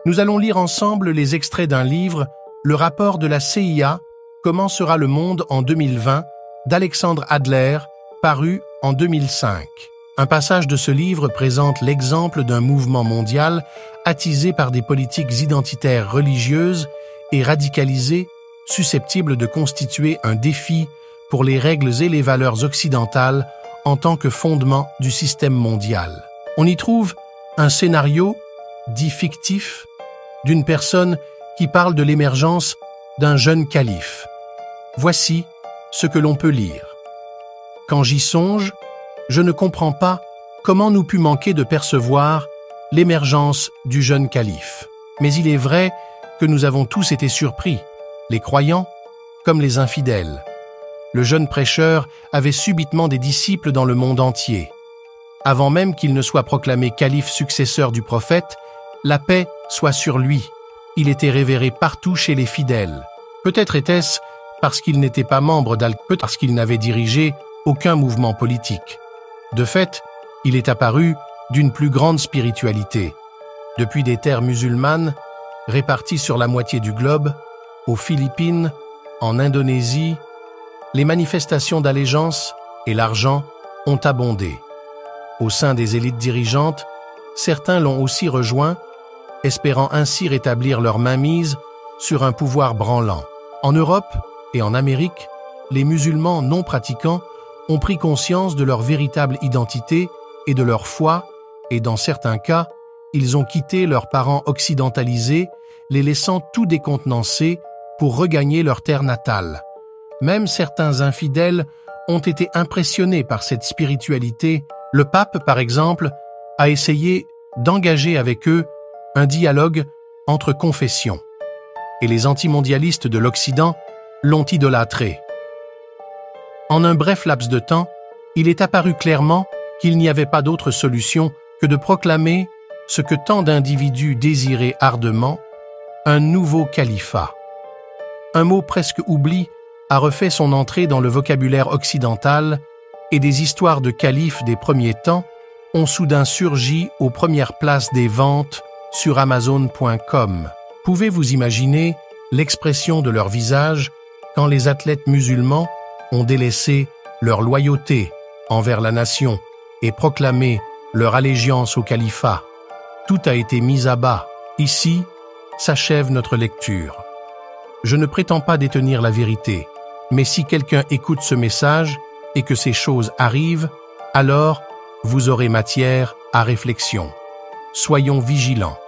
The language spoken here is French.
Nous allons lire ensemble les extraits d'un livre, le rapport de la CIA, Comment sera le monde en 2020, d'Alexandre Adler, paru en 2005. Un passage de ce livre présente l'exemple d'un mouvement mondial attisé par des politiques identitaires religieuses et radicalisées, susceptibles de constituer un défi pour les règles et les valeurs occidentales en tant que fondement du système mondial. On y trouve un scénario, dit fictif, d'une personne qui parle de l'émergence d'un jeune calife. Voici ce que l'on peut lire. Quand j'y songe, je ne comprends pas comment nous pût manquer de percevoir l'émergence du jeune calife. Mais il est vrai que nous avons tous été surpris, les croyants comme les infidèles. Le jeune prêcheur avait subitement des disciples dans le monde entier. Avant même qu'il ne soit proclamé calife successeur du prophète, la paix soit sur lui. Il était révéré partout chez les fidèles. Peut-être était-ce parce qu'il n'était pas membre d'Al-Qaïda, parce qu'il n'avait dirigé aucun mouvement politique. De fait, il est apparu d'une plus grande spiritualité. Depuis des terres musulmanes, réparties sur la moitié du globe, aux Philippines, en Indonésie, les manifestations d'allégeance et l'argent ont abondé. Au sein des élites dirigeantes, certains l'ont aussi rejoint, espérant ainsi rétablir leur mainmise sur un pouvoir branlant. En Europe et en Amérique, les musulmans non pratiquants ont pris conscience de leur véritable identité et de leur foi, et dans certains cas, ils ont quitté leurs parents occidentalisés, les laissant tout décontenancés pour regagner leur terre natale. Même certains infidèles ont été impressionnés par cette spiritualité. Le pape, par exemple, a essayé d'engager avec eux un dialogue entre confessions. Et les antimondialistes de l'Occident l'ont idolâtré. En un bref laps de temps, il est apparu clairement qu'il n'y avait pas d'autre solution que de proclamer ce que tant d'individus désiraient ardemment, un nouveau califat. Un mot presque oublié a refait son entrée dans le vocabulaire occidental et des histoires de califes des premiers temps ont soudain surgi aux premières places des ventes sur Amazon.com. Pouvez-vous imaginer l'expression de leur visage quand les athlètes musulmans ont délaissé leur loyauté envers la nation et proclamé leur allégeance au califat? Tout a été mis à bas. Ici s'achève notre lecture. Je ne prétends pas détenir la vérité, mais si quelqu'un écoute ce message et que ces choses arrivent, alors vous aurez matière à réflexion. Soyons vigilants.